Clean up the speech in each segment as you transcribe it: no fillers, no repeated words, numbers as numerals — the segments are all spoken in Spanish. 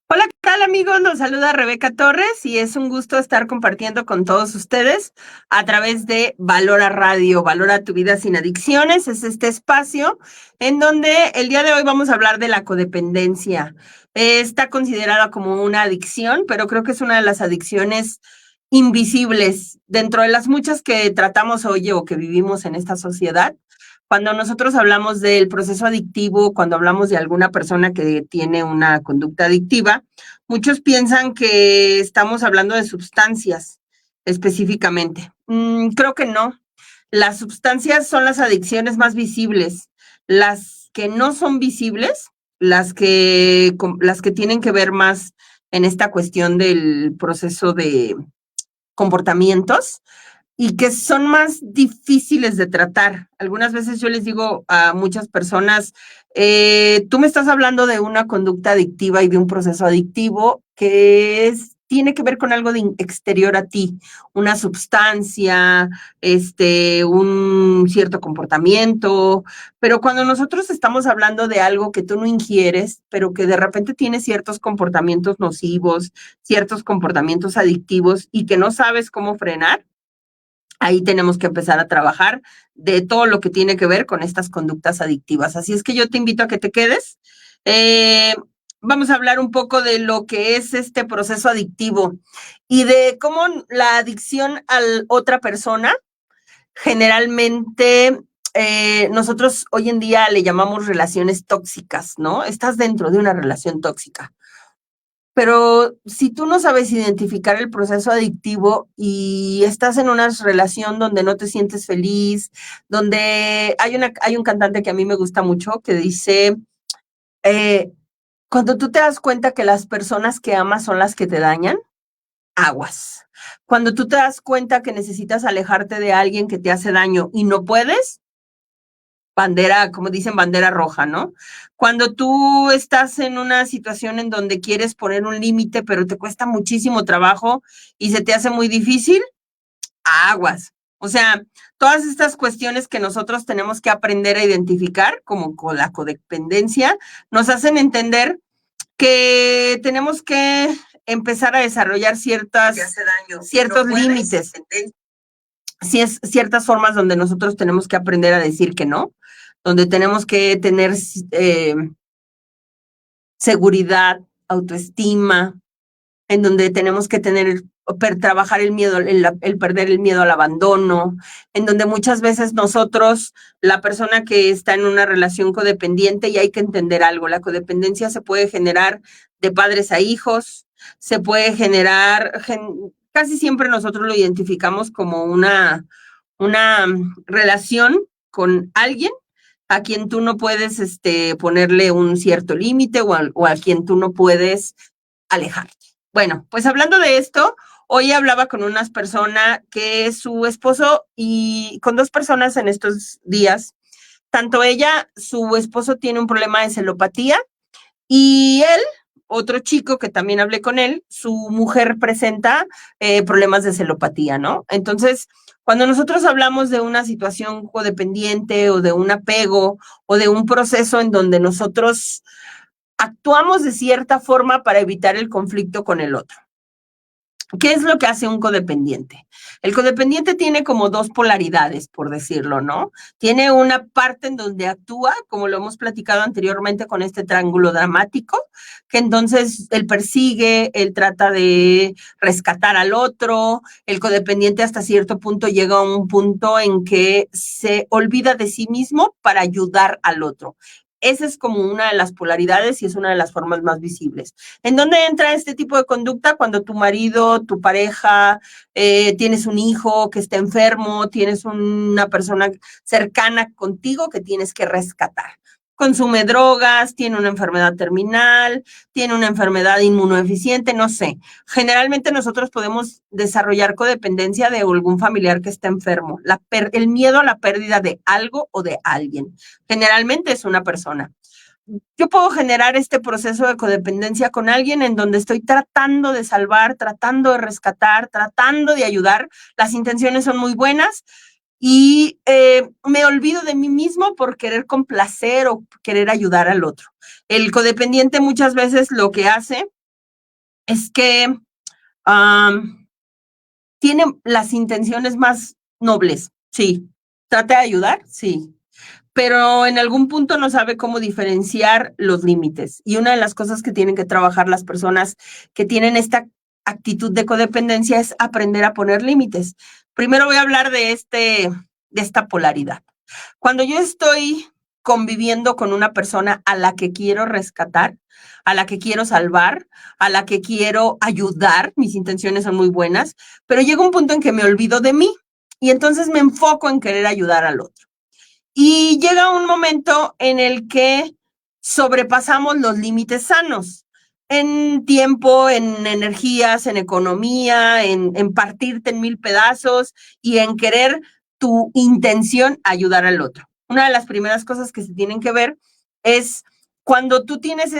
Hola, ¿qué tal amigos? Los saluda Rebeca Torres y es un gusto estar compartiendo con todos ustedes a través de Valora Radio, Valora tu vida sin adicciones. Es este espacio en donde el día de hoy vamos a hablar de la codependencia. Está considerada como una adicción, pero creo que es una de las adicciones invisibles dentro de las muchas que tratamos hoy o que vivimos en esta sociedad. Cuando nosotros hablamos del proceso adictivo, cuando hablamos de alguna persona que tiene una conducta adictiva, muchos piensan que estamos hablando de sustancias específicamente. Creo que no. Las sustancias son las adicciones más visibles. Las que no son visibles, las que tienen que ver más en esta cuestión del proceso de comportamientos, y que son más difíciles de tratar. Algunas veces yo les digo a muchas personas, tú me estás hablando de una conducta adictiva y de un proceso adictivo que tiene que ver con algo exterior a ti, una sustancia, un cierto comportamiento, pero cuando nosotros estamos hablando de algo que tú no ingieres, pero que de repente tiene ciertos comportamientos nocivos, ciertos comportamientos adictivos y que no sabes cómo frenar, ahí tenemos que empezar a trabajar de todo lo que tiene que ver con estas conductas adictivas. Así es que yo te invito a que te quedes. Eh, Vamos a hablar un poco de lo que es este proceso adictivo y de cómo la adicción a otra persona generalmente nosotros hoy en día le llamamos relaciones tóxicas, ¿no? Estás dentro de una relación tóxica. Pero si tú no sabes identificar el proceso adictivo y estás en una relación donde no te sientes feliz, donde hay un cantante que a mí me gusta mucho que dice, eh, cuando tú te das cuenta que las personas que amas son las que te dañan, aguas. Cuando tú te das cuenta que necesitas alejarte de alguien que te hace daño y no puedes, bandera, como dicen, bandera roja, ¿no? Cuando tú estás en una situación en donde quieres poner un límite, pero te cuesta muchísimo trabajo y se te hace muy difícil, aguas. O sea, todas estas cuestiones que nosotros tenemos que aprender a identificar, como con la codependencia, nos hacen entender que tenemos que empezar a desarrollar ciertos límites, ciertas formas donde nosotros tenemos que aprender a decir que no, donde tenemos que tener seguridad, autoestima, en donde tenemos que trabajar el miedo, el perder el miedo al abandono, en donde muchas veces nosotros, la persona que está en una relación codependiente, y hay que entender algo, la codependencia se puede generar de padres a hijos, se puede generar, casi siempre nosotros lo identificamos como una relación con alguien a quien tú no puedes ponerle un cierto límite o a quien tú no puedes alejarte. Bueno, pues hablando de esto, hoy hablaba con unas personas que su esposo y con dos personas en estos días, tanto ella, su esposo tiene un problema de celopatía y él, otro chico que también hablé con él, su mujer presenta problemas de celopatía, ¿no? Entonces, cuando nosotros hablamos de una situación codependiente o de un apego o de un proceso en donde nosotros actuamos de cierta forma para evitar el conflicto con el otro. ¿Qué es lo que hace un codependiente? El codependiente tiene como dos polaridades, por decirlo, ¿no? Tiene una parte en donde actúa, como lo hemos platicado anteriormente con este triángulo dramático, que entonces él persigue, él trata de rescatar al otro, el codependiente hasta cierto punto llega a un punto en que se olvida de sí mismo para ayudar al otro. Esa es como una de las polaridades y es una de las formas más visibles. ¿En dónde entra este tipo de conducta? Cuando tu marido, tu pareja, tienes un hijo que está enfermo, tienes una persona cercana contigo que tienes que rescatar. Consume drogas, tiene una enfermedad terminal, tiene una enfermedad inmunodeficiente, no sé. Generalmente nosotros podemos desarrollar codependencia de algún familiar que está enfermo, el miedo a la pérdida de algo o de alguien. Generalmente es una persona. Yo puedo generar este proceso de codependencia con alguien en donde estoy tratando de salvar, tratando de rescatar, tratando de ayudar. Las intenciones son muy buenas y me olvido de mí mismo por querer complacer o querer ayudar al otro. El codependiente muchas veces lo que hace es que tiene las intenciones más nobles, sí. ¿Trata de ayudar? Sí. Pero en algún punto no sabe cómo diferenciar los límites. Y una de las cosas que tienen que trabajar las personas que tienen esta actitud de codependencia es aprender a poner límites. Primero voy a hablar de esta polaridad. Cuando yo estoy conviviendo con una persona a la que quiero rescatar, a la que quiero salvar, a la que quiero ayudar, mis intenciones son muy buenas, pero llega un punto en que me olvido de mí y entonces me enfoco en querer ayudar al otro. Y llega un momento en el que sobrepasamos los límites sanos en tiempo, en energías, en economía, en partirte en mil pedazos y en querer tu intención ayudar al otro. Una de las primeras cosas que se tienen que ver es cuando tú tienes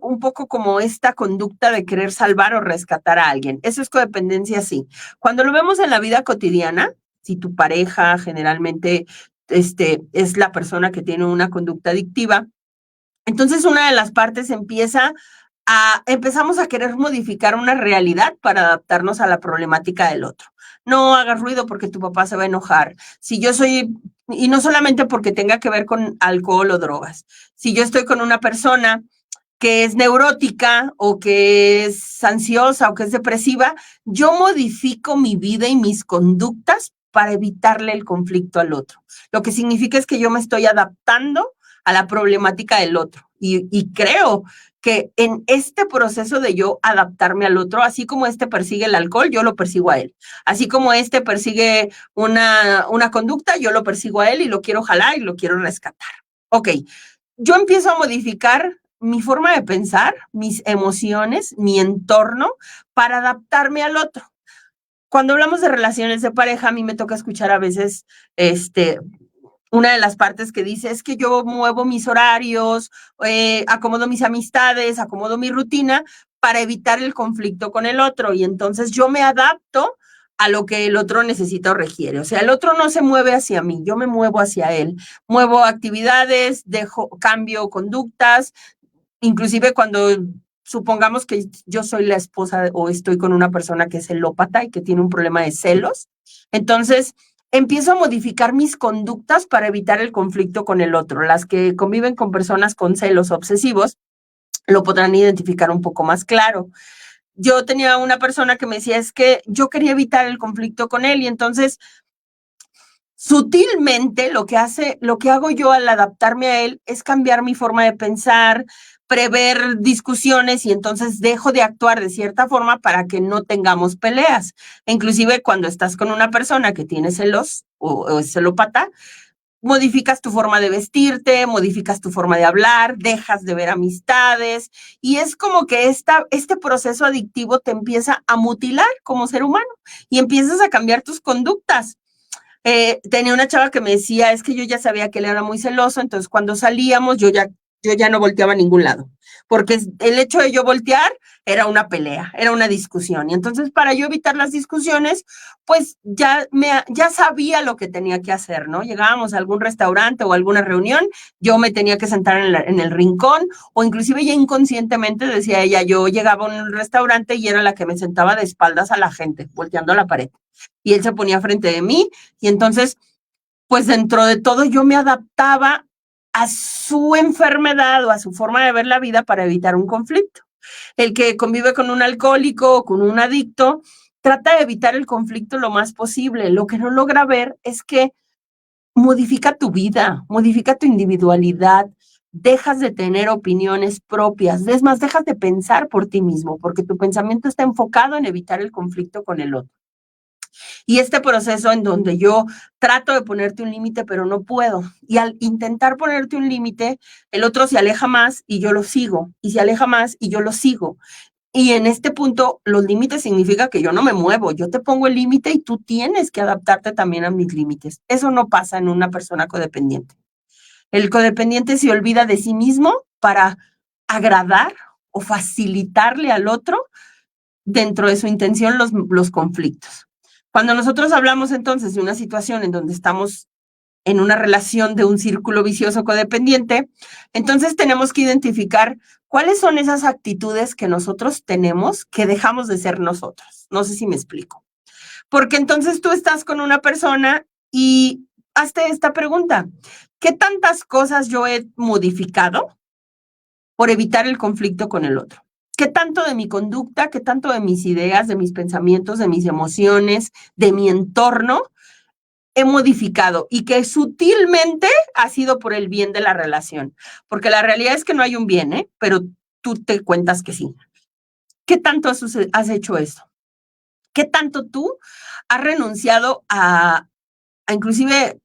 un poco como esta conducta de querer salvar o rescatar a alguien. Eso es codependencia, sí. Cuando lo vemos en la vida cotidiana, si tu pareja generalmente es la persona que tiene una conducta adictiva, entonces una de las partes empezamos a querer modificar una realidad para adaptarnos a la problemática del otro. No hagas ruido porque tu papá se va a enojar. Si yo soy, y no solamente porque tenga que ver con alcohol o drogas, si yo estoy con una persona que es neurótica o que es ansiosa o que es depresiva, yo modifico mi vida y mis conductas para evitarle el conflicto al otro. Lo que significa es que yo me estoy adaptando a la problemática del otro. Y creo que en este proceso de yo adaptarme al otro, así como persigue el alcohol, yo lo persigo a él. Así como persigue una conducta, yo lo persigo a él y lo quiero jalar y lo quiero rescatar. Ok, yo empiezo a modificar mi forma de pensar, mis emociones, mi entorno, para adaptarme al otro. Cuando hablamos de relaciones de pareja, a mí me toca escuchar a veces una de las partes que dice es que yo muevo mis horarios, acomodo mis amistades, acomodo mi rutina para evitar el conflicto con el otro y entonces yo me adapto a lo que el otro necesita o requiere. O sea, el otro no se mueve hacia mí, yo me muevo hacia él. Muevo actividades, cambio conductas, inclusive cuando supongamos que yo soy la esposa o estoy con una persona que es celópata y que tiene un problema de celos, entonces empiezo a modificar mis conductas para evitar el conflicto con el otro. Las que conviven con personas con celos obsesivos lo podrán identificar un poco más claro. Yo tenía una persona que me decía, es que yo quería evitar el conflicto con él y entonces sutilmente lo que hago yo al adaptarme a él es cambiar mi forma de pensar, prever discusiones y entonces dejo de actuar de cierta forma para que no tengamos peleas. Inclusive cuando estás con una persona que tiene celos o es celópata, modificas tu forma de vestirte, modificas tu forma de hablar, dejas de ver amistades y es como que este proceso adictivo te empieza a mutilar como ser humano y empiezas a cambiar tus conductas. Tenía una chava que me decía, es que yo ya sabía que él era muy celoso, entonces cuando salíamos yo ya no volteaba a ningún lado, porque el hecho de yo voltear era una pelea, era una discusión. Y entonces para yo evitar las discusiones, pues ya sabía lo que tenía que hacer, ¿no? Llegábamos a algún restaurante o alguna reunión, yo me tenía que sentar en el rincón o inclusive ya inconscientemente, decía ella, yo llegaba a un restaurante y era la que me sentaba de espaldas a la gente, volteando a la pared. Y él se ponía frente de mí y entonces, pues dentro de todo yo me adaptaba a su enfermedad o a su forma de ver la vida para evitar un conflicto. El que convive con un alcohólico o con un adicto trata de evitar el conflicto lo más posible. Lo que no logra ver es que modifica tu vida, modifica tu individualidad, dejas de tener opiniones propias, es más, dejas de pensar por ti mismo, porque tu pensamiento está enfocado en evitar el conflicto con el otro. Y este proceso en donde yo trato de ponerte un límite, pero no puedo. Y al intentar ponerte un límite, el otro se aleja más y yo lo sigo. Y se aleja más y yo lo sigo. Y en este punto, los límites significa que yo no me muevo. Yo te pongo el límite y tú tienes que adaptarte también a mis límites. Eso no pasa en una persona codependiente. El codependiente se olvida de sí mismo para agradar o facilitarle al otro dentro de su intención los conflictos. Cuando nosotros hablamos entonces de una situación en donde estamos en una relación de un círculo vicioso codependiente, entonces tenemos que identificar cuáles son esas actitudes que nosotros tenemos que dejamos de ser nosotros. No sé si me explico. Porque entonces tú estás con una persona y hazte esta pregunta: ¿qué tantas cosas yo he modificado por evitar el conflicto con el otro? ¿Qué tanto de mi conducta, qué tanto de mis ideas, de mis pensamientos, de mis emociones, de mi entorno he modificado y que sutilmente ha sido por el bien de la relación? Porque la realidad es que no hay un bien, ¿eh? Pero tú te cuentas que sí. ¿Qué tanto has hecho eso? ¿Qué tanto tú has renunciado a inclusive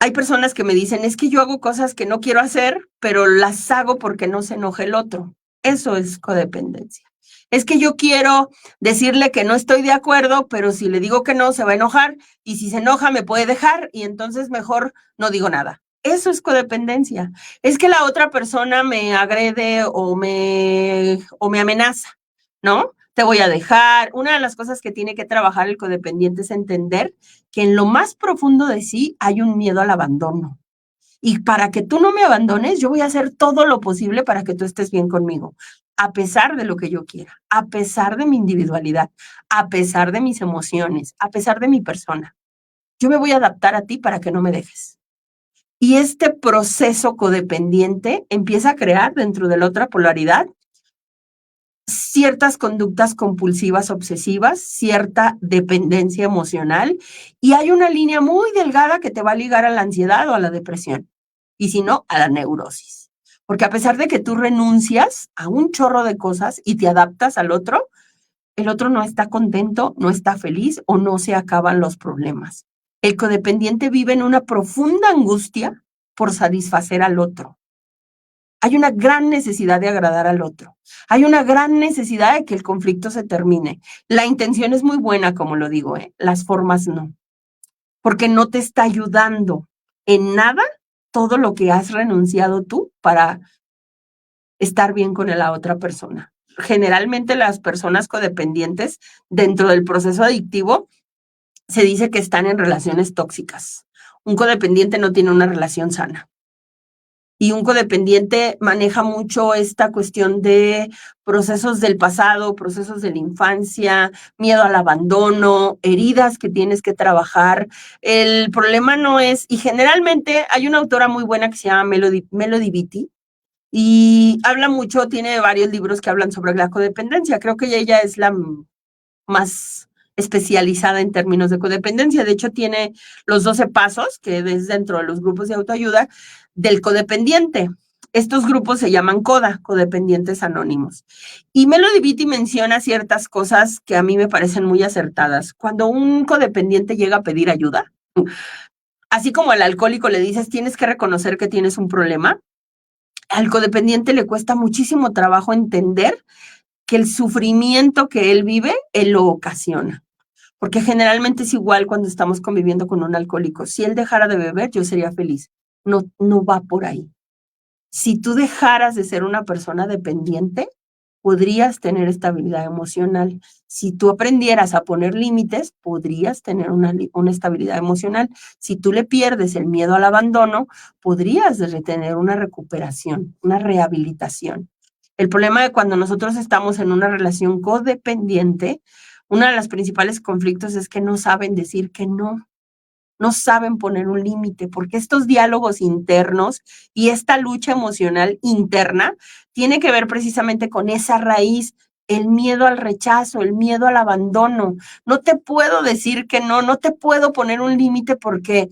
hay personas que me dicen, es que yo hago cosas que no quiero hacer, pero las hago porque no se enoje el otro? Eso es codependencia. Es que yo quiero decirle que no estoy de acuerdo, pero si le digo que no, se va a enojar, y si se enoja me puede dejar, y entonces mejor no digo nada. Eso es codependencia. Es que la otra persona me agrede o me amenaza, ¿no? Te voy a dejar. Una de las cosas que tiene que trabajar el codependiente es entender que en lo más profundo de sí hay un miedo al abandono. Y para que tú no me abandones, yo voy a hacer todo lo posible para que tú estés bien conmigo, a pesar de lo que yo quiera, a pesar de mi individualidad, a pesar de mis emociones, a pesar de mi persona. Yo me voy a adaptar a ti para que no me dejes. Y este proceso codependiente empieza a crear dentro de la otra polaridad ciertas conductas compulsivas obsesivas, cierta dependencia emocional, y hay una línea muy delgada que te va a ligar a la ansiedad o a la depresión, y si no, a la neurosis. Porque a pesar de que tú renuncias a un chorro de cosas y te adaptas al otro, el otro no está contento, no está feliz o no se acaban los problemas. El codependiente vive en una profunda angustia por satisfacer al otro. Hay una gran necesidad de agradar al otro. Hay una gran necesidad de que el conflicto se termine. La intención es muy buena, como lo digo, las formas no, porque no te está ayudando en nada todo lo que has renunciado tú para estar bien con la otra persona. Generalmente las personas codependientes dentro del proceso adictivo se dice que están en relaciones tóxicas. Un codependiente no tiene una relación sana. Y un codependiente maneja mucho esta cuestión de procesos del pasado, procesos de la infancia, miedo al abandono, heridas que tienes que trabajar. El problema no es, y generalmente hay una autora muy buena que se llama Melody Beattie, y habla mucho, tiene varios libros que hablan sobre la codependencia. Creo que ella es la más especializada en términos de codependencia. De hecho, tiene los 12 pasos, que es dentro de los grupos de autoayuda, del codependiente. Estos grupos se llaman CODA, Codependientes Anónimos. Y Melody Beattie menciona ciertas cosas que a mí me parecen muy acertadas. Cuando un codependiente llega a pedir ayuda, así como al alcohólico le dices, tienes que reconocer que tienes un problema, al codependiente le cuesta muchísimo trabajo entender que el sufrimiento que él vive, él lo ocasiona. Porque generalmente es igual cuando estamos conviviendo con un alcohólico. Si él dejara de beber, yo sería feliz. No, no va por ahí. Si tú dejaras de ser una persona dependiente, podrías tener estabilidad emocional. Si tú aprendieras a poner límites, podrías tener una estabilidad emocional. Si tú le pierdes el miedo al abandono, podrías tener una recuperación, una rehabilitación. El problema de cuando nosotros estamos en una relación codependiente, uno de los principales conflictos es que no saben decir que no. No saben poner un límite, porque estos diálogos internos y esta lucha emocional interna tiene que ver precisamente con esa raíz, el miedo al rechazo, el miedo al abandono. No te puedo decir que no, no te puedo poner un límite porque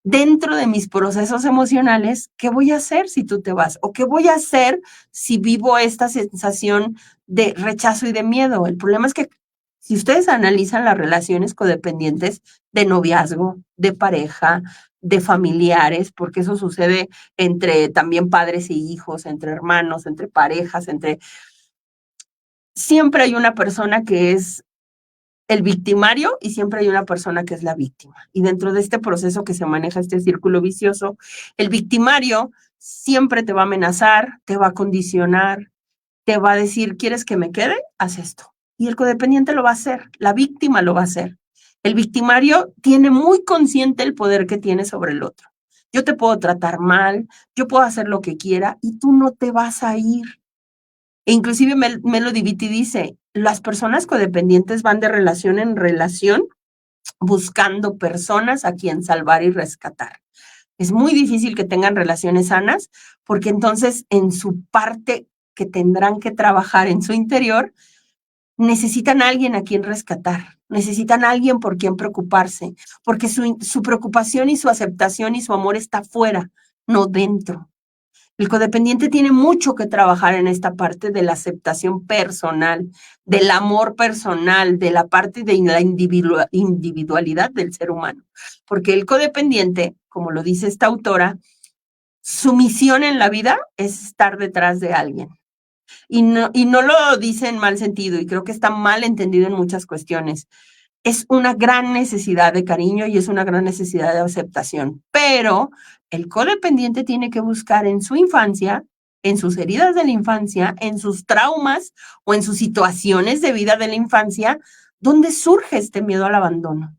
dentro de mis procesos emocionales, ¿qué voy a hacer si tú te vas? ¿O qué voy a hacer si vivo esta sensación de rechazo y de miedo? El problema es que si ustedes analizan las relaciones codependientes de noviazgo, de pareja, de familiares, porque eso sucede entre también padres y hijos, entre hermanos, entre parejas, siempre hay una persona que es el victimario y siempre hay una persona que es la víctima. Y dentro de este proceso que se maneja este círculo vicioso, el victimario siempre te va a amenazar, te va a condicionar, te va a decir, ¿quieres que me quede? Haz esto. Y el codependiente lo va a hacer, la víctima lo va a hacer. El victimario tiene muy consciente el poder que tiene sobre el otro. Yo te puedo tratar mal, yo puedo hacer lo que quiera y tú no te vas a ir. E inclusive Melody Beattie dice, las personas codependientes van de relación en relación buscando personas a quien salvar y rescatar. Es muy difícil que tengan relaciones sanas porque entonces en su parte que tendrán que trabajar en su interior, necesitan a alguien a quien rescatar, necesitan a alguien por quien preocuparse, porque su preocupación y su aceptación y su amor está fuera, no dentro. El codependiente tiene mucho que trabajar en esta parte de la aceptación personal, del amor personal, de la parte de la individualidad del ser humano. Porque el codependiente, como lo dice esta autora, su misión en la vida es estar detrás de alguien. Y no lo dice en mal sentido, y creo que está mal entendido en muchas cuestiones. Es una gran necesidad de cariño y es una gran necesidad de aceptación, pero el codependiente tiene que buscar en su infancia, en sus heridas de la infancia, en sus traumas o en sus situaciones de vida de la infancia, ¿dónde surge este miedo al abandono?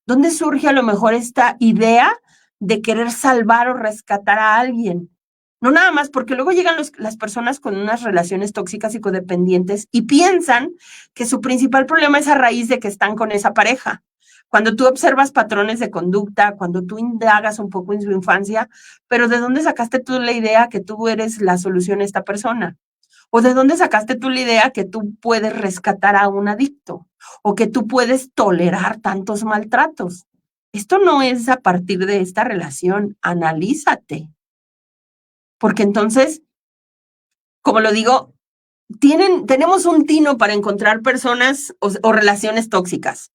¿Dónde surge a lo mejor esta idea de querer salvar o rescatar a alguien? No nada más, porque luego llegan las personas con unas relaciones tóxicas y codependientes y piensan que su principal problema es a raíz de que están con esa pareja. Cuando tú observas patrones de conducta, cuando tú indagas un poco en su infancia, pero ¿de dónde sacaste tú la idea que tú eres la solución a esta persona? ¿O de dónde sacaste tú la idea que tú puedes rescatar a un adicto? ¿O que tú puedes tolerar tantos maltratos? Esto no es a partir de esta relación. Analízate. Porque entonces, como lo digo, tenemos un tino para encontrar personas o relaciones tóxicas,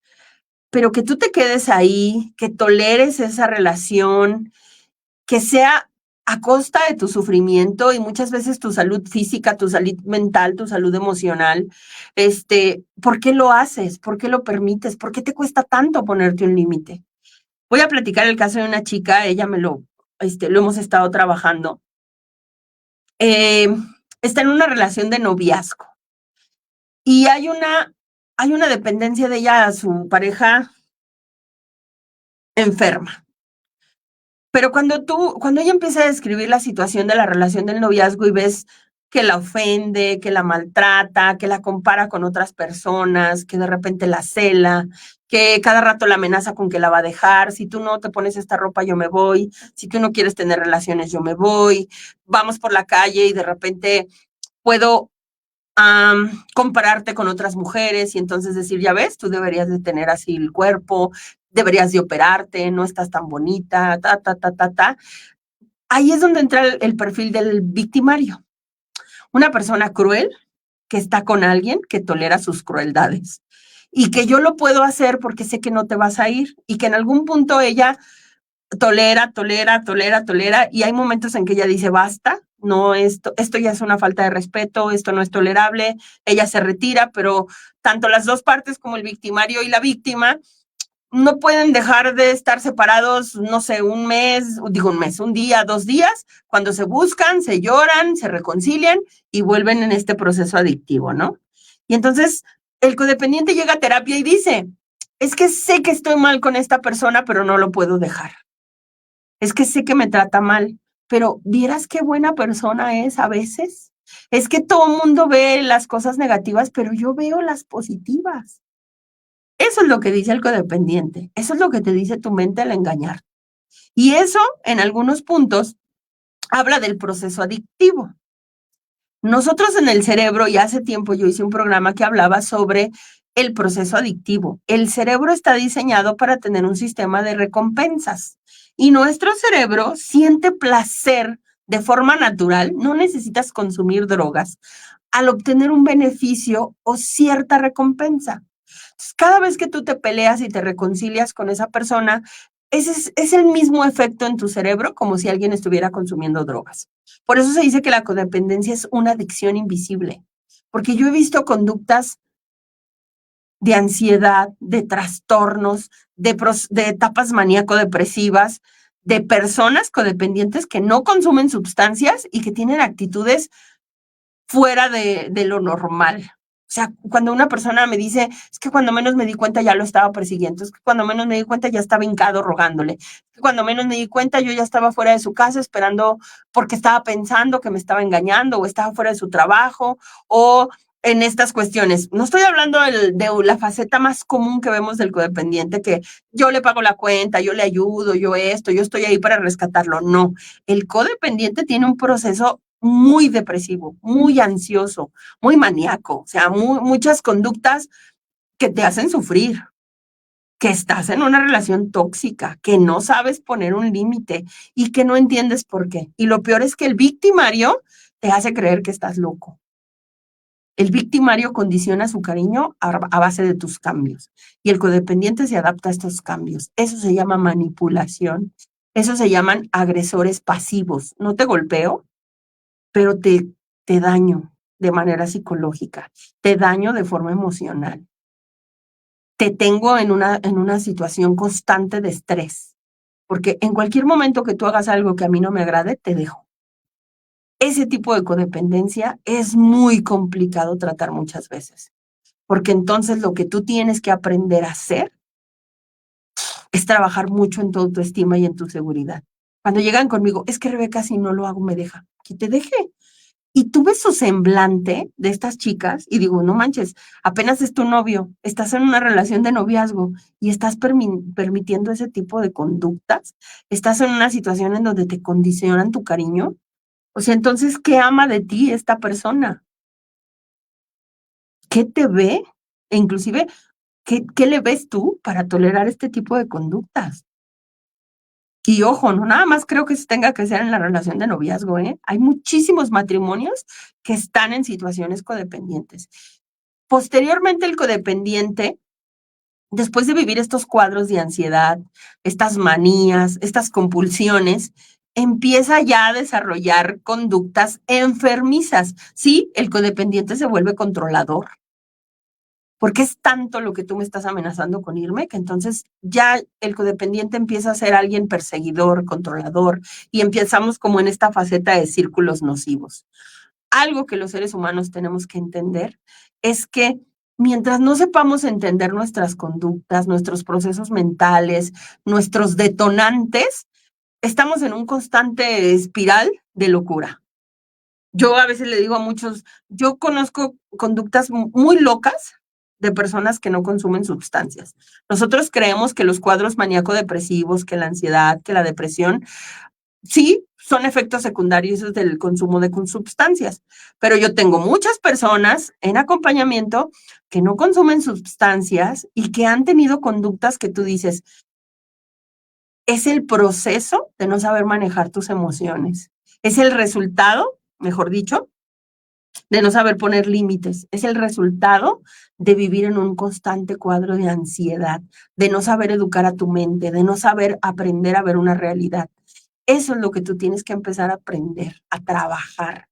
pero que tú te quedes ahí, que toleres esa relación, que sea a costa de tu sufrimiento y muchas veces tu salud física, tu salud mental, tu salud emocional. ¿Por qué lo haces? ¿Por qué lo permites? ¿Por qué te cuesta tanto ponerte un límite? Voy a platicar el caso de una chica, ella lo hemos estado trabajando. Está en una relación de noviazgo y hay una dependencia de ella a su pareja enferma. Pero cuando ella empieza a describir la situación de la relación del noviazgo y ves que la ofende, que la maltrata, que la compara con otras personas, que de repente la cela, que cada rato la amenaza con que la va a dejar, si tú no te pones esta ropa yo me voy, si tú no quieres tener relaciones yo me voy, vamos por la calle y de repente puedo compararte con otras mujeres y entonces decir, ya ves, tú deberías de tener así el cuerpo, deberías de operarte, no estás tan bonita, ta. Ahí es donde entra el perfil del victimario. Una persona cruel que está con alguien que tolera sus crueldades y que yo lo puedo hacer porque sé que no te vas a ir y que en algún punto ella tolera y hay momentos en que ella dice basta, no, esto ya es una falta de respeto, esto no es tolerable, ella se retira, pero tanto las dos partes como el victimario y la víctima no pueden dejar de estar separados, no sé, un día, 2 días, cuando se buscan, se lloran, se reconcilian y vuelven en este proceso adictivo, ¿no? Y entonces el codependiente llega a terapia y dice, es que sé que estoy mal con esta persona, pero no lo puedo dejar. Es que sé que me trata mal, pero ¿vieras qué buena persona es a veces? Es que todo el mundo ve las cosas negativas, pero yo veo las positivas. Eso es lo que dice el codependiente. Eso es lo que te dice tu mente al engañar. Y eso, en algunos puntos, habla del proceso adictivo. Nosotros en el cerebro, y hace tiempo yo hice un programa que hablaba sobre el proceso adictivo. El cerebro está diseñado para tener un sistema de recompensas y nuestro cerebro siente placer de forma natural, no necesitas consumir drogas, al obtener un beneficio o cierta recompensa. Entonces, cada vez que tú te peleas y te reconcilias con esa persona, es el mismo efecto en tu cerebro como si alguien estuviera consumiendo drogas. Por eso se dice que la codependencia es una adicción invisible, porque yo he visto conductas de ansiedad, de trastornos, de etapas maníaco-depresivas, de personas codependientes que no consumen sustancias y que tienen actitudes fuera de lo normal. sea, cuando una persona me dice, es que cuando menos me di cuenta ya lo estaba persiguiendo, es que cuando menos me di cuenta ya estaba hincado rogándole, es que cuando menos me di cuenta yo ya estaba fuera de su casa esperando porque estaba pensando que me estaba engañando o estaba fuera de su trabajo o en estas cuestiones. No estoy hablando de la faceta más común que vemos del codependiente, que yo le pago la cuenta, yo le ayudo, yo esto, yo estoy ahí para rescatarlo. No, el codependiente tiene un proceso muy depresivo, muy ansioso, muy maníaco, o sea, muchas conductas que te hacen sufrir, que estás en una relación tóxica, que no sabes poner un límite y que no entiendes por qué. Y lo peor es que el victimario te hace creer que estás loco. El victimario condiciona su cariño a base de tus cambios y el codependiente se adapta a estos cambios. Eso se llama manipulación. Eso se llaman agresores pasivos. No te golpeo, pero te daño de manera psicológica, te daño de forma emocional, te tengo en una situación constante de estrés, porque en cualquier momento que tú hagas algo que a mí no me agrade, te dejo. Ese tipo de codependencia es muy complicado tratar muchas veces, porque entonces lo que tú tienes que aprender a hacer es trabajar mucho en tu autoestima y en tu seguridad. Cuando llegan conmigo, es que Rebeca, si no lo hago, me deja. Que te deje. Y tú ves su semblante de estas chicas y digo, no manches, apenas es tu novio, estás en una relación de noviazgo y estás permitiendo ese tipo de conductas, estás en una situación en donde te condicionan tu cariño. O sea, entonces, ¿qué ama de ti esta persona? ¿Qué te ve? E inclusive, ¿qué le ves tú para tolerar este tipo de conductas? Y ojo, no nada más creo que se tenga que ser en la relación de noviazgo, ¿eh? Hay muchísimos matrimonios que están en situaciones codependientes. Posteriormente, el codependiente, después de vivir estos cuadros de ansiedad, estas manías, estas compulsiones, empieza ya a desarrollar conductas enfermizas. Sí, el codependiente se vuelve controlador, porque es tanto lo que tú me estás amenazando con irme, que entonces ya el codependiente empieza a ser alguien perseguidor, controlador, y empezamos como en esta faceta de círculos nocivos. Algo que los seres humanos tenemos que entender es que mientras no sepamos entender nuestras conductas, nuestros procesos mentales, nuestros detonantes, estamos en un constante espiral de locura. Yo a veces le digo a muchos, yo conozco conductas muy locas de personas que no consumen sustancias. Nosotros creemos que los cuadros maníaco-depresivos, que la ansiedad, que la depresión, sí, son efectos secundarios del consumo de sustancias, pero yo tengo muchas personas en acompañamiento que no consumen sustancias y que han tenido conductas que tú dices, es el proceso de no saber manejar tus emociones, es el resultado, mejor dicho, de no saber poner límites, es el resultado de vivir en un constante cuadro de ansiedad, de no saber educar a tu mente, de no saber aprender a ver una realidad. Eso es lo que tú tienes que empezar a aprender, a trabajar.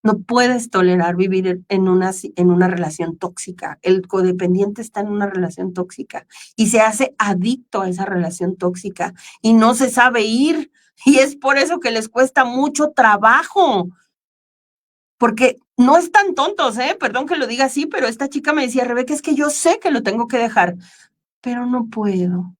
No puedes tolerar vivir en una relación tóxica. El codependiente está en una relación tóxica y se hace adicto a esa relación tóxica y no se sabe ir. Y es por eso que les cuesta mucho trabajo, porque no están tontos, ¿eh? Perdón que lo diga así, pero esta chica me decía, Rebeca, es que yo sé que lo tengo que dejar, pero no puedo.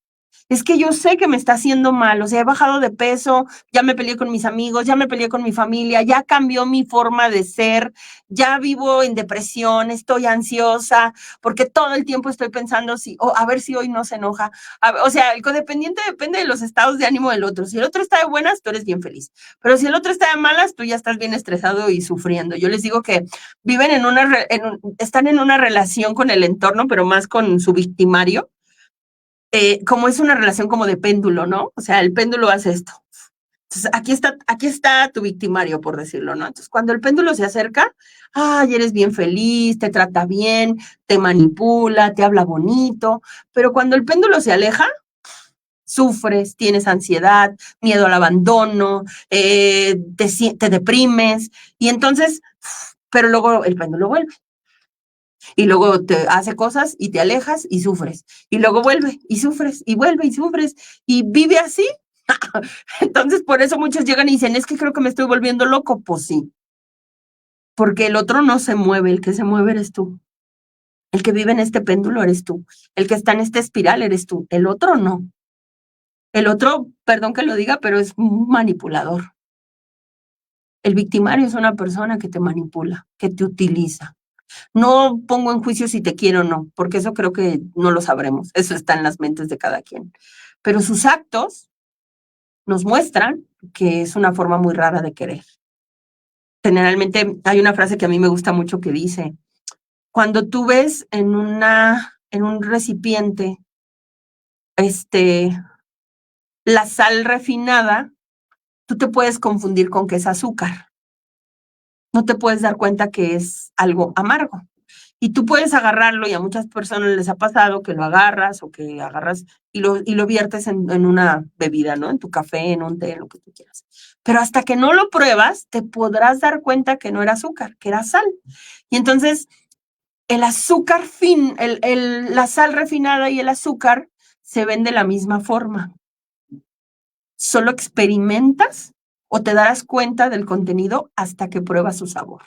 Es que yo sé que me está haciendo mal, o sea, he bajado de peso, ya me peleé con mis amigos, ya me peleé con mi familia, ya cambió mi forma de ser, ya vivo en depresión, estoy ansiosa, porque todo el tiempo estoy pensando si, a ver si hoy no se enoja. O sea, el codependiente depende de los estados de ánimo del otro. Si el otro está de buenas, tú eres bien feliz. Pero si el otro está de malas, tú ya estás bien estresado y sufriendo. Yo les digo que viven están en una relación con el entorno, pero más con su victimario, como es una relación como de péndulo, ¿no? O sea, el péndulo hace esto. Entonces, aquí está tu victimario, por decirlo, ¿no? Entonces, cuando el péndulo se acerca, ay, eres bien feliz, te trata bien, te manipula, te habla bonito, pero cuando el péndulo se aleja, sufres, tienes ansiedad, miedo al abandono, te deprimes, y entonces, pero luego el péndulo vuelve. Y luego te hace cosas y te alejas y sufres. Y luego vuelve y sufres y vuelve y sufres. Y vive así. Entonces, por eso muchos llegan y dicen, es que creo que me estoy volviendo loco. Pues sí. porque el otro no se mueve, el que se mueve eres tú. El que vive en este péndulo eres tú. El que está en esta espiral eres tú. El otro no. El otro, perdón que lo diga, pero es un manipulador. El victimario es una persona que te manipula, que te utiliza. No pongo en juicio si te quiero o no, porque eso creo que no lo sabremos. Eso está en las mentes de cada quien. Pero sus actos nos muestran que es una forma muy rara de querer. Generalmente hay una frase que a mí me gusta mucho que dice, cuando tú ves en un recipiente la sal refinada, tú te puedes confundir con que es azúcar. No te puedes dar cuenta que es algo amargo. Y tú puedes agarrarlo, y a muchas personas les ha pasado que lo agarras o que agarras y lo viertes en una bebida, ¿no? En tu café, en un té, en lo que tú quieras. Pero hasta que no lo pruebas, te podrás dar cuenta que no era azúcar, que era sal. Y entonces, el azúcar la sal refinada y el azúcar se ven de la misma forma. Solo experimentas o te darás cuenta del contenido hasta que pruebas su sabor.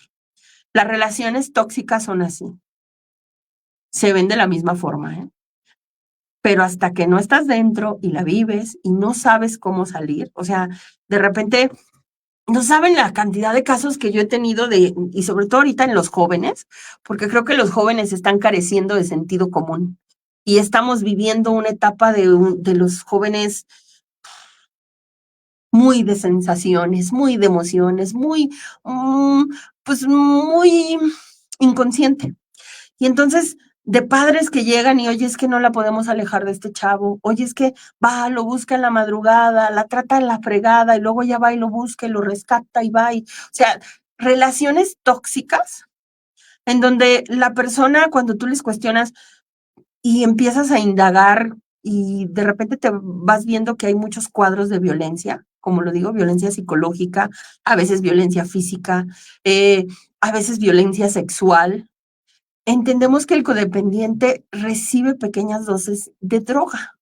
Las relaciones tóxicas son así. Se ven de la misma forma, ¿eh? Pero hasta que no estás dentro y la vives y no sabes cómo salir, o sea, de repente no saben la cantidad de casos que yo he tenido y sobre todo ahorita en los jóvenes, porque creo que los jóvenes están careciendo de sentido común y estamos viviendo una etapa de los jóvenes muy de sensaciones, muy de emociones, pues muy inconsciente. Y entonces, de padres que llegan y, oye, es que no la podemos alejar de este chavo, oye, es que va, lo busca en la madrugada, la trata en la fregada y luego ya va y lo busca y lo rescata y va. O sea, relaciones tóxicas en donde la persona, cuando tú les cuestionas y empiezas a indagar y de repente te vas viendo que hay muchos cuadros de violencia, como lo digo, violencia psicológica, a veces violencia física, a veces violencia sexual. Entendemos que el codependiente recibe pequeñas dosis de droga,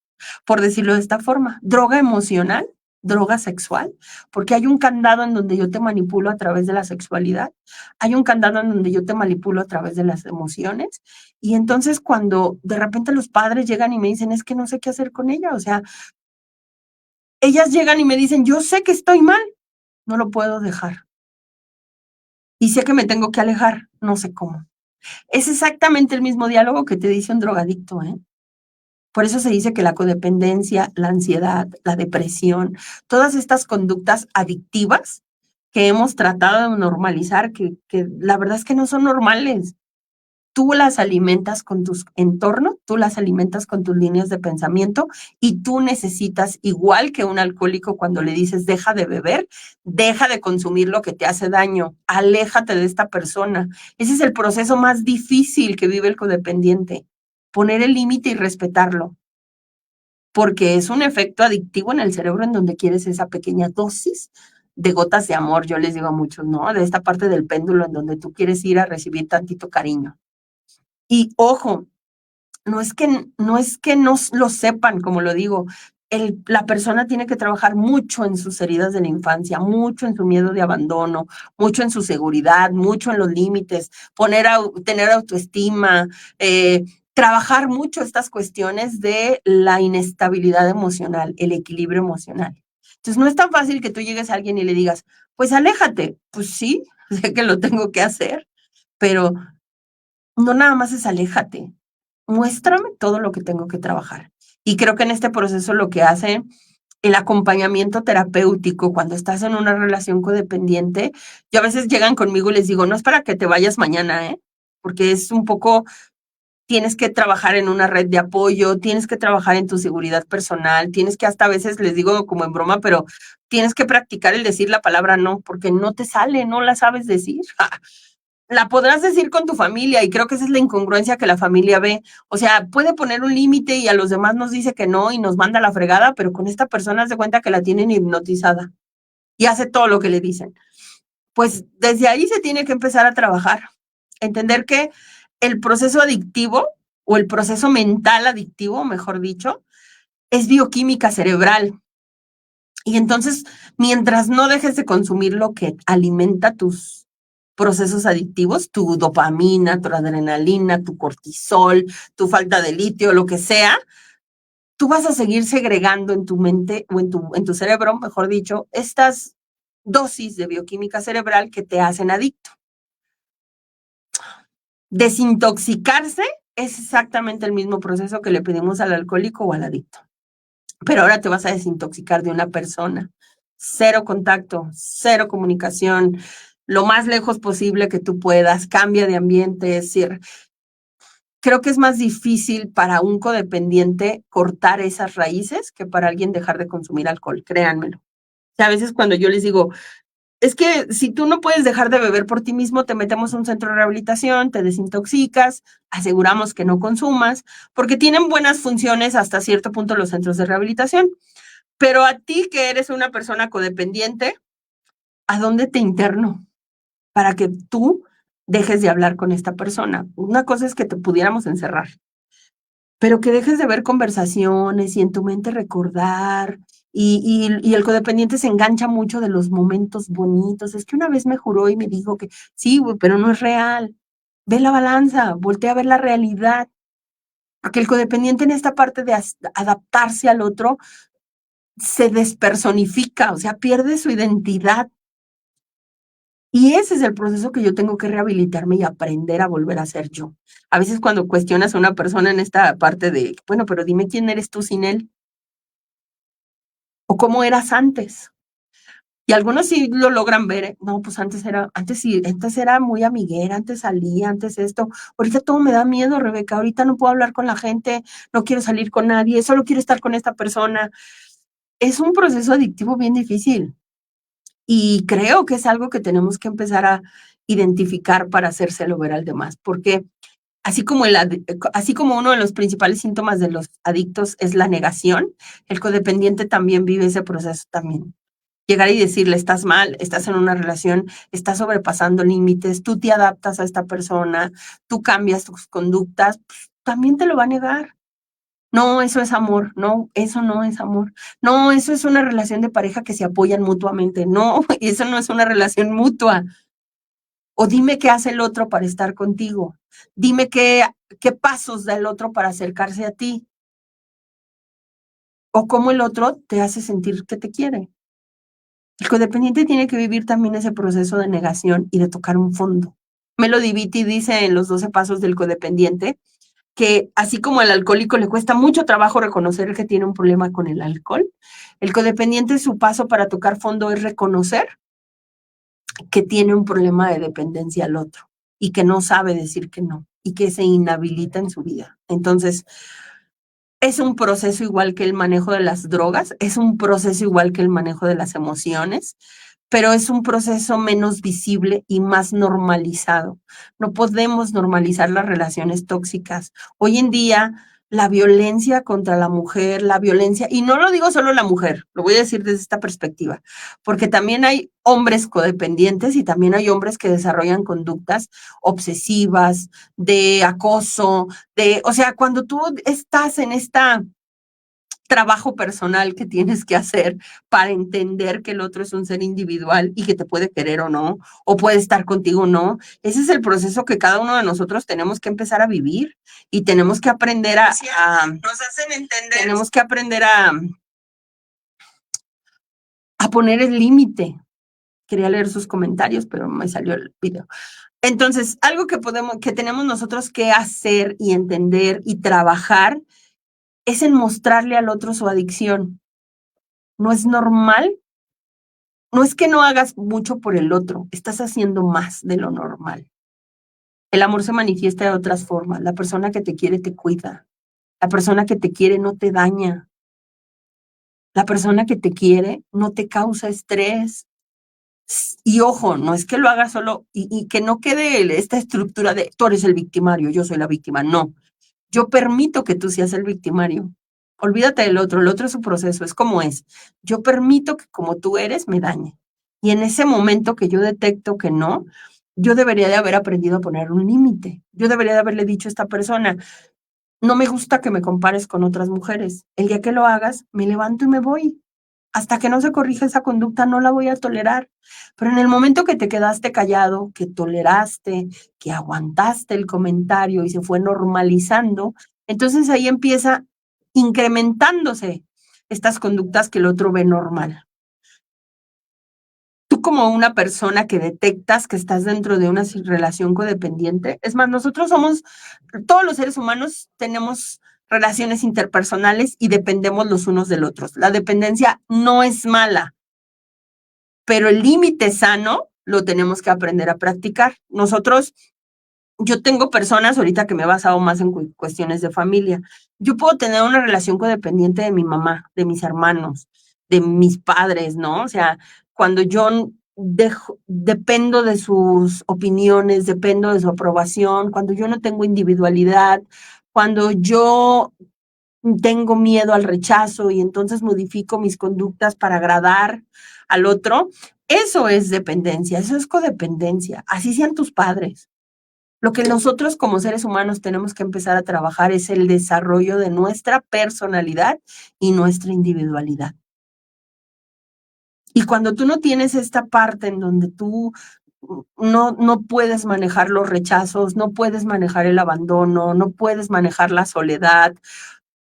por decirlo de esta forma, droga emocional, droga sexual, porque hay un candado en donde yo te manipulo a través de la sexualidad, hay un candado en donde yo te manipulo a través de las emociones, y entonces cuando de repente los padres llegan y me dicen, es que no sé qué hacer con ella, o sea, ellas llegan y me dicen, yo sé que estoy mal, no lo puedo dejar, y sé que me tengo que alejar, no sé cómo. Es exactamente el mismo diálogo que te dice un drogadicto, ¿eh? Por eso se dice que la codependencia, la ansiedad, la depresión, todas estas conductas adictivas que hemos tratado de normalizar, que la verdad es que no son normales. Tú las alimentas con tu entorno, tú las alimentas con tus líneas de pensamiento y tú necesitas, igual que un alcohólico cuando le dices deja de beber, deja de consumir lo que te hace daño, aléjate de esta persona. Ese es el proceso más difícil que vive el codependiente, poner el límite y respetarlo, porque es un efecto adictivo en el cerebro en donde quieres esa pequeña dosis de gotas de amor, yo les digo a muchos, ¿no? De esta parte del péndulo en donde tú quieres ir a recibir tantito cariño. Y ojo, no lo sepan, como lo digo, la persona tiene que trabajar mucho en sus heridas de la infancia, mucho en su miedo de abandono, mucho en su seguridad, mucho en los límites, tener autoestima, trabajar mucho estas cuestiones de la inestabilidad emocional, el equilibrio emocional. Entonces, no es tan fácil que tú llegues a alguien y le digas, pues aléjate. Pues sí, sé que lo tengo que hacer, pero no nada más es aléjate, muéstrame todo lo que tengo que trabajar. Y creo que en este proceso lo que hace el acompañamiento terapéutico cuando estás en una relación codependiente, yo a veces llegan conmigo y les digo, no es para que te vayas mañana, ¿eh? Porque es un poco, tienes que trabajar en una red de apoyo, tienes que trabajar en tu seguridad personal, tienes que hasta a veces les digo como en broma, pero tienes que practicar el decir la palabra no, porque no te sale, no la sabes decir. La podrás decir con tu familia y creo que esa es la incongruencia que la familia ve. O sea, puede poner un límite y a los demás nos dice que no y nos manda a la fregada, pero con esta persona se cuenta que la tienen hipnotizada y hace todo lo que le dicen. Pues desde ahí se tiene que empezar a trabajar. Entender que el proceso adictivo o el proceso mental adictivo, mejor dicho, es bioquímica cerebral. Y entonces, mientras no dejes de consumir lo que alimenta tus procesos adictivos, tu dopamina, tu adrenalina, tu cortisol, tu falta de litio, lo que sea, tú vas a seguir segregando en tu mente o en tu cerebro, mejor dicho, estas dosis de bioquímica cerebral que te hacen adicto. Desintoxicarse es exactamente el mismo proceso que le pedimos al alcohólico o al adicto. Pero ahora te vas a desintoxicar de una persona. Cero contacto, cero comunicación, lo más lejos posible que tú puedas, cambia de ambiente, es decir, creo que es más difícil para un codependiente cortar esas raíces que para alguien dejar de consumir alcohol, créanmelo. O sea, a veces cuando yo les digo, es que si tú no puedes dejar de beber por ti mismo, te metemos a un centro de rehabilitación, te desintoxicas, aseguramos que no consumas, porque tienen buenas funciones hasta cierto punto los centros de rehabilitación. Pero a ti que eres una persona codependiente, ¿a dónde te interno? Para que tú dejes de hablar con esta persona. Una cosa es que te pudiéramos encerrar, pero que dejes de ver conversaciones y en tu mente recordar. Y el codependiente se engancha mucho de los momentos bonitos. Es que una vez me juró y me dijo que sí, güey, pero no es real. Ve la balanza, voltea a ver la realidad. Porque el codependiente en esta parte de adaptarse al otro se despersonifica, o sea, pierde su identidad. Y ese es el proceso que yo tengo que rehabilitarme y aprender a volver a ser yo. A veces cuando cuestionas a una persona en esta parte de, bueno, pero dime quién eres tú sin él o cómo eras antes. Y algunos sí lo logran ver, ¿eh? No, pues antes era muy amiguera, antes salía, antes esto. Ahorita todo me da miedo, Rebeca. Ahorita no puedo hablar con la gente, no quiero salir con nadie, solo quiero estar con esta persona. Es un proceso adictivo bien difícil. Y creo que es algo que tenemos que empezar a identificar para hacérselo ver al demás, porque así como uno de los principales síntomas de los adictos es la negación, el codependiente también vive ese proceso también. Llegar y decirle, estás mal, estás en una relación, estás sobrepasando límites, tú te adaptas a esta persona, tú cambias tus conductas, pues, también te lo va a negar. No, eso es amor. No, eso no es amor. No, eso es una relación de pareja que se apoyan mutuamente. No, eso no es una relación mutua. O dime qué hace el otro para estar contigo. Dime qué pasos da el otro para acercarse a ti. O cómo el otro te hace sentir que te quiere. El codependiente tiene que vivir también ese proceso de negación y de tocar un fondo. Melody Beattie dice en los 12 pasos del codependiente que así como al alcohólico le cuesta mucho trabajo reconocer que tiene un problema con el alcohol, el codependiente su paso para tocar fondo es reconocer que tiene un problema de dependencia al otro y que no sabe decir que no y que se inhabilita en su vida. Entonces, es un proceso igual que el manejo de las drogas, es un proceso igual que el manejo de las emociones, pero es un proceso menos visible y más normalizado. No podemos normalizar las relaciones tóxicas. Hoy en día, la violencia contra la mujer, la violencia, y no lo digo solo la mujer, lo voy a decir desde esta perspectiva, porque también hay hombres codependientes y también hay hombres que desarrollan conductas obsesivas, de acoso, o sea, cuando tú estás en esta trabajo personal que tienes que hacer para entender que el otro es un ser individual y que te puede querer o no, o puede estar contigo o no. Ese es el proceso que cada uno de nosotros tenemos que empezar a vivir y tenemos que aprender nos hacen entender. Tenemos que aprender a poner el límite. Quería leer sus comentarios, pero me salió el video. Entonces, algo que tenemos nosotros que hacer y entender y trabajar es en mostrarle al otro su adicción. No es normal. No es que no hagas mucho por el otro, estás haciendo más de lo normal. El amor se manifiesta de otras formas. La persona que te quiere te cuida. La persona que te quiere no te daña. La persona que te quiere no te causa estrés. Y ojo, no es que lo hagas solo y que no quede esta estructura de tú eres el victimario, yo soy la víctima. No, yo permito que tú seas el victimario. Olvídate del otro, el otro es su proceso, es como es. Yo permito que como tú eres me dañe. Y en ese momento que yo detecto que no, yo debería de haber aprendido a poner un límite. Yo debería de haberle dicho a esta persona, no me gusta que me compares con otras mujeres. El día que lo hagas, me levanto y me voy. hasta que no se corrija esa conducta no la voy a tolerar. Pero en el momento que te quedaste callado, que toleraste, que aguantaste el comentario y se fue normalizando, entonces ahí empieza incrementándose estas conductas que el otro ve normal. Tú como una persona que detectas que estás dentro de una relación codependiente, es más, todos los seres humanos tenemos relaciones interpersonales y dependemos los unos del otro. La dependencia no es mala, pero el límite sano lo tenemos que aprender a practicar. Yo tengo personas ahorita que me he basado más en cuestiones de familia. Yo puedo tener una relación codependiente de mi mamá, de mis hermanos, de mis padres, ¿no? O sea, cuando yo dependo de sus opiniones, dependo de su aprobación, cuando yo no tengo individualidad, cuando yo tengo miedo al rechazo y entonces modifico mis conductas para agradar al otro, eso es dependencia, eso es codependencia, así sean tus padres. Lo que nosotros como seres humanos tenemos que empezar a trabajar es el desarrollo de nuestra personalidad y nuestra individualidad. Y cuando tú no tienes esta parte en donde tú no puedes manejar los rechazos, no puedes manejar el abandono, no puedes manejar la soledad,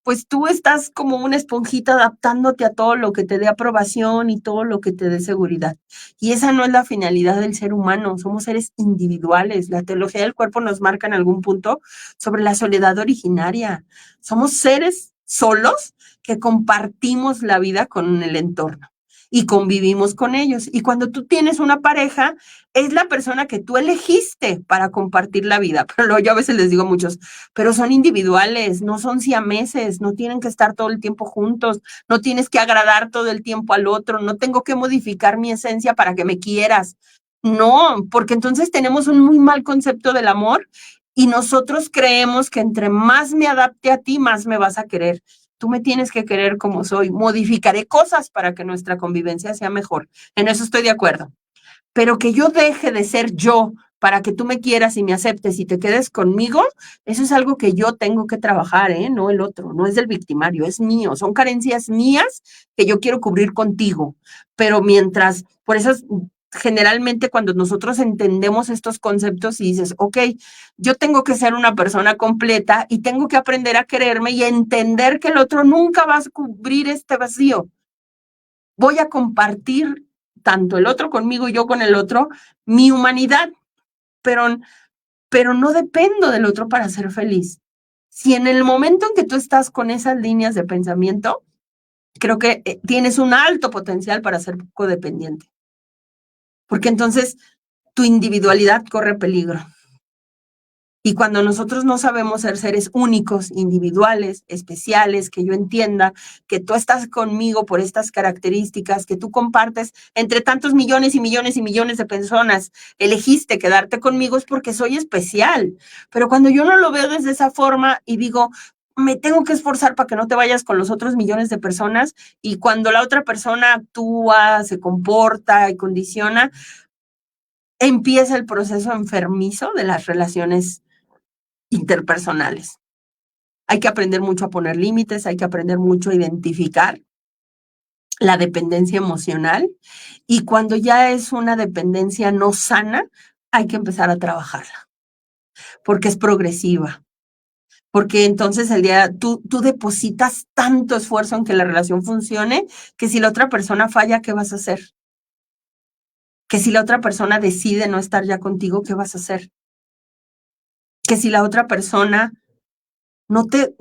pues tú estás como una esponjita adaptándote a todo lo que te dé aprobación y todo lo que te dé seguridad. Y esa no es la finalidad del ser humano, somos seres individuales. La teología del cuerpo nos marca en algún punto sobre la soledad originaria. Somos seres solos que compartimos la vida con el entorno y convivimos con ellos. Y cuando tú tienes una pareja, es la persona que tú elegiste para compartir la vida. Pero luego yo a veces les digo a muchos, pero son individuales, no son siameses, no tienen que estar todo el tiempo juntos, no tienes que agradar todo el tiempo al otro, no tengo que modificar mi esencia para que me quieras. No, porque entonces tenemos un muy mal concepto del amor y nosotros creemos que entre más me adapte a ti, más me vas a querer. Tú me tienes que querer como soy. Modificaré cosas para que nuestra convivencia sea mejor. En eso estoy de acuerdo. Pero que yo deje de ser yo para que tú me quieras y me aceptes y te quedes conmigo, eso es algo que yo tengo que trabajar, ¿eh? No el otro, no es del victimario, es mío, son carencias mías que yo quiero cubrir contigo. Pero por eso generalmente cuando nosotros entendemos estos conceptos y dices, ok, yo tengo que ser una persona completa y tengo que aprender a quererme y a entender que el otro nunca va a cubrir este vacío. Voy a compartir tanto el otro conmigo y yo con el otro, mi humanidad, pero, pero no dependo del otro para ser feliz. Si en el momento en que tú estás con esas líneas de pensamiento, creo que tienes un alto potencial para ser codependiente, porque entonces tu individualidad corre peligro. Y cuando nosotros no sabemos ser seres únicos, individuales, especiales, que yo entienda que tú estás conmigo por estas características, que tú compartes entre tantos millones y millones y millones de personas, elegiste quedarte conmigo es porque soy especial. Pero cuando yo no lo veo desde esa forma y digo, me tengo que esforzar para que no te vayas con los otros millones de personas, y cuando la otra persona actúa, se comporta y condiciona, empieza el proceso enfermizo de las relaciones interpersonales. Hay que aprender mucho a poner límites, hay que aprender mucho a identificar la dependencia emocional, y cuando ya es una dependencia no sana, hay que empezar a trabajarla, porque es progresiva, porque entonces tú depositas tanto esfuerzo en que la relación funcione, que si la otra persona falla, ¿qué vas a hacer? Que si la otra persona decide no estar ya contigo, ¿qué vas a hacer? Que si la otra persona no te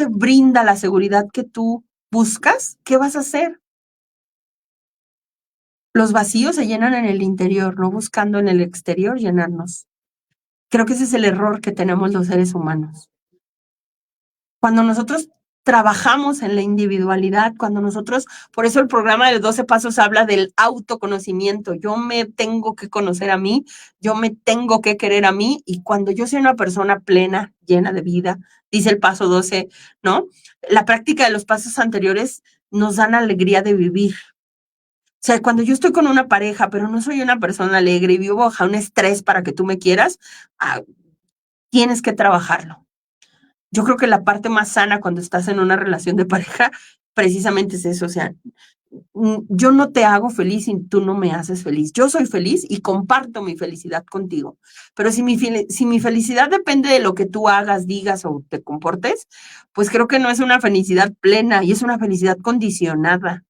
brinda la seguridad que tú buscas, ¿qué vas a hacer? Los vacíos se llenan en el interior, no buscando en el exterior llenarnos. Creo que ese es el error que tenemos los seres humanos. Cuando nosotros trabajamos en la individualidad, por eso el programa de 12 pasos habla del autoconocimiento. Yo me tengo que conocer a mí, yo me tengo que querer a mí, y cuando yo soy una persona plena, llena de vida, dice el paso 12, ¿no? La práctica de los pasos anteriores nos dan alegría de vivir. O sea, cuando yo estoy con una pareja, pero no soy una persona alegre y vivo bajo un estrés para que tú me quieras, tienes que trabajarlo. Yo creo que la parte más sana cuando estás en una relación de pareja precisamente es eso, o sea, yo no te hago feliz y tú no me haces feliz. Yo soy feliz y comparto mi felicidad contigo. Pero si mi felicidad depende de lo que tú hagas, digas o te comportes, pues creo que no es una felicidad plena y es una felicidad condicionada.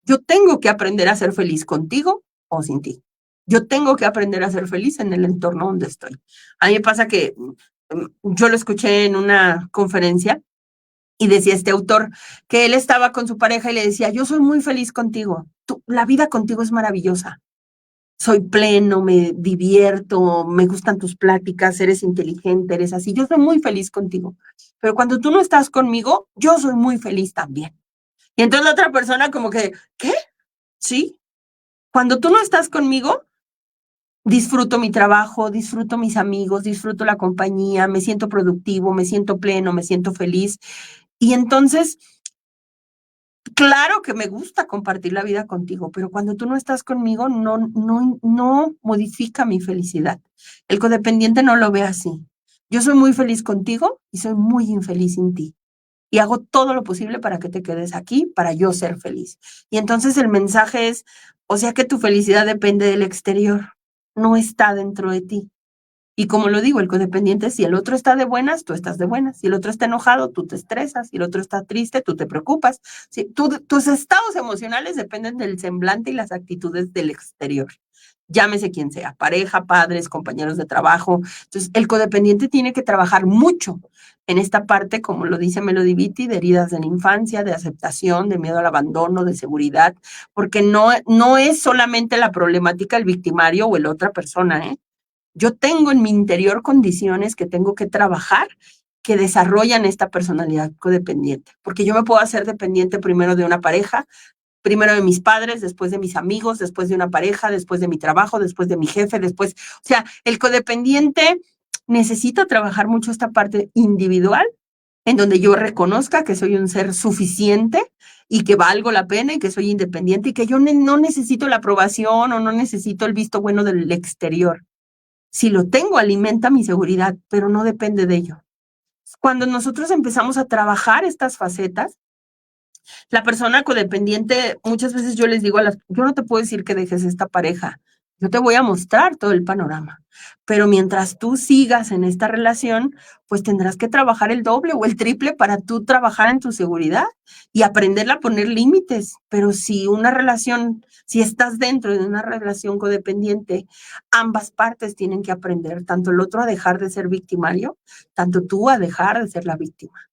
Yo tengo que aprender a ser feliz contigo o sin ti. Yo tengo que aprender a ser feliz en el entorno donde estoy. A mí me pasa que yo lo escuché en una conferencia y decía este autor que él estaba con su pareja y le decía, yo soy muy feliz contigo, la vida contigo es maravillosa, soy pleno, me divierto, me gustan tus pláticas, eres inteligente, eres así, yo soy muy feliz contigo, pero cuando tú no estás conmigo, yo soy muy feliz también. Y entonces la otra persona como que, ¿qué? Sí, cuando tú no estás conmigo, disfruto mi trabajo, disfruto mis amigos, disfruto la compañía, me siento productivo, me siento pleno, me siento feliz. Y entonces claro que me gusta compartir la vida contigo, pero cuando tú no estás conmigo, no modifica mi felicidad. El codependiente no lo ve así. Yo soy muy feliz contigo y soy muy infeliz sin ti. Y hago todo lo posible para que te quedes aquí, para yo ser feliz. Y entonces el mensaje es, o sea que tu felicidad depende del exterior, no está dentro de ti. Y como lo digo, el codependiente, si el otro está de buenas, tú estás de buenas. Si el otro está enojado, tú te estresas. Si el otro está triste, tú te preocupas. Si tus estados emocionales dependen del semblante y las actitudes del exterior. Llámese quien sea, pareja, padres, compañeros de trabajo. Entonces, el codependiente tiene que trabajar mucho en esta parte, como lo dice Melody Beattie, de heridas de la infancia, de aceptación, de miedo al abandono, de seguridad, porque no es solamente la problemática el victimario o la otra persona, ¿eh? Yo tengo en mi interior condiciones que tengo que trabajar que desarrollan esta personalidad codependiente, porque yo me puedo hacer dependiente primero de una pareja, primero de mis padres, después de mis amigos, después de una pareja, después de mi trabajo, después de mi jefe, después, o sea, el codependiente necesita trabajar mucho esta parte individual en donde yo reconozca que soy un ser suficiente y que valgo la pena y que soy independiente y que yo no necesito la aprobación o no necesito el visto bueno del exterior. Si lo tengo, alimenta mi seguridad, pero no depende de ello. Cuando nosotros empezamos a trabajar estas facetas, la persona codependiente, muchas veces yo les digo yo no te puedo decir que dejes esta pareja, yo te voy a mostrar todo el panorama, pero mientras tú sigas en esta relación, pues tendrás que trabajar el doble o el triple para tú trabajar en tu seguridad y aprender a poner límites, pero si estás dentro de una relación codependiente, ambas partes tienen que aprender, tanto el otro a dejar de ser victimario, tanto tú a dejar de ser la víctima,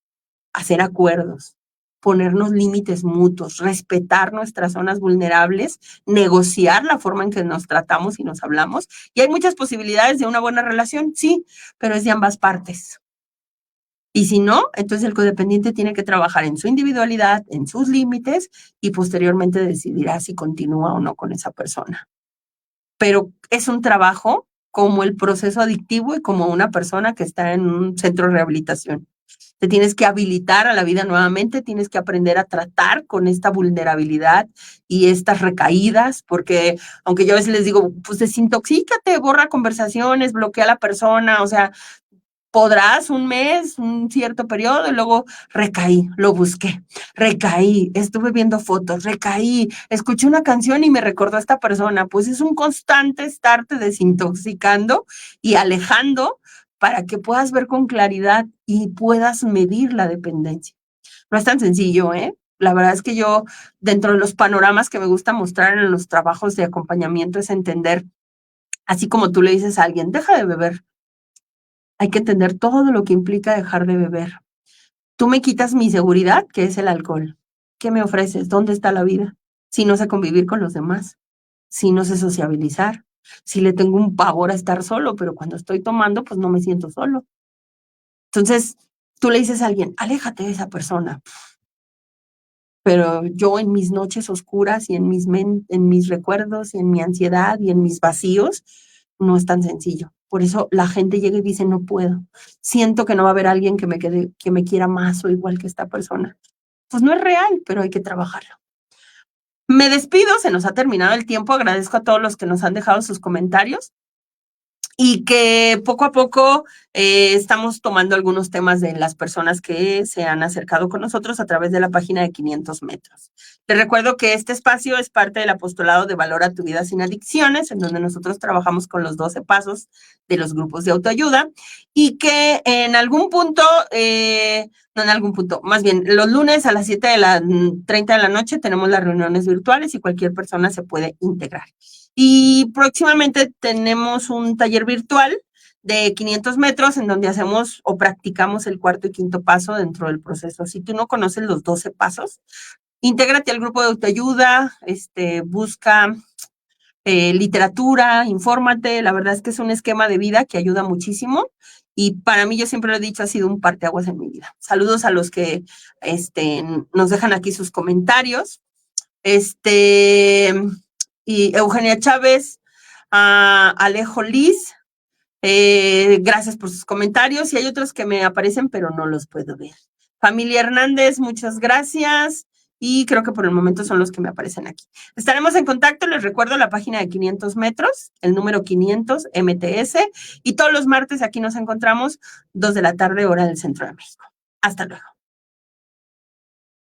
hacer acuerdos, ponernos límites mutuos, respetar nuestras zonas vulnerables, negociar la forma en que nos tratamos y nos hablamos. Y hay muchas posibilidades de una buena relación, sí, pero es de ambas partes. Y si no, entonces el codependiente tiene que trabajar en su individualidad, en sus límites y posteriormente decidirá si continúa o no con esa persona. Pero es un trabajo como el proceso adictivo y como una persona que está en un centro de rehabilitación. Te tienes que habilitar a la vida nuevamente, tienes que aprender a tratar con esta vulnerabilidad y estas recaídas, porque aunque yo a veces les digo, pues desintoxícate, borra conversaciones, bloquea a la persona, o sea, podrás un mes, un cierto periodo, y luego recaí, lo busqué, recaí, estuve viendo fotos, recaí, escuché una canción y me recordó a esta persona. Pues es un constante estarte desintoxicando y alejando para que puedas ver con claridad y puedas medir la dependencia. No es tan sencillo, ¿eh? La verdad es que yo, dentro de los panoramas que me gusta mostrar en los trabajos de acompañamiento, es entender, así como tú le dices a alguien, deja de beber, hay que entender todo lo que implica dejar de beber. Tú me quitas mi seguridad, que es el alcohol. ¿Qué me ofreces? ¿Dónde está la vida? Si no sé convivir con los demás, si no sé sociabilizar, si le tengo un pavor a estar solo, pero cuando estoy tomando, pues no me siento solo. Entonces, tú le dices a alguien, aléjate de esa persona. Pero yo en mis noches oscuras y en mis recuerdos y en mi ansiedad y en mis vacíos, no es tan sencillo. Por eso la gente llega y dice, no puedo. Siento que no va a haber alguien que me quiera más o igual que esta persona. Pues no es real, pero hay que trabajarlo. Me despido, se nos ha terminado el tiempo. Agradezco a todos los que nos han dejado sus comentarios. y que poco a poco estamos tomando algunos temas de las personas que se han acercado con nosotros a través de la página de 500 metros. Te recuerdo que este espacio es parte del apostolado de Valora tu Vida Sin Adicciones, en donde nosotros trabajamos con los 12 pasos de los grupos de autoayuda y que en algún punto, no en algún punto, más bien los lunes a las 7:30 de la noche tenemos las reuniones virtuales y cualquier persona se puede integrar. Y próximamente tenemos un taller virtual de 500 metros en donde hacemos o practicamos el cuarto y quinto paso dentro del proceso. Si tú no conoces los 12 pasos, intégrate al grupo de autoayuda, busca literatura, infórmate. La verdad es que es un esquema de vida que ayuda muchísimo. Y para mí, yo siempre lo he dicho, ha sido un parteaguas en mi vida. Saludos a los que nos dejan aquí sus comentarios. Y Eugenia Chávez, Alejo Liz, gracias por sus comentarios. Y hay otros que me aparecen, pero no los puedo ver. Familia Hernández, muchas gracias. Y creo que por el momento son los que me aparecen aquí. Estaremos en contacto. Les recuerdo la página de 500 metros, el número 500 MTS. Y todos los martes aquí nos encontramos 2 de la tarde, hora del Centro de México. Hasta luego.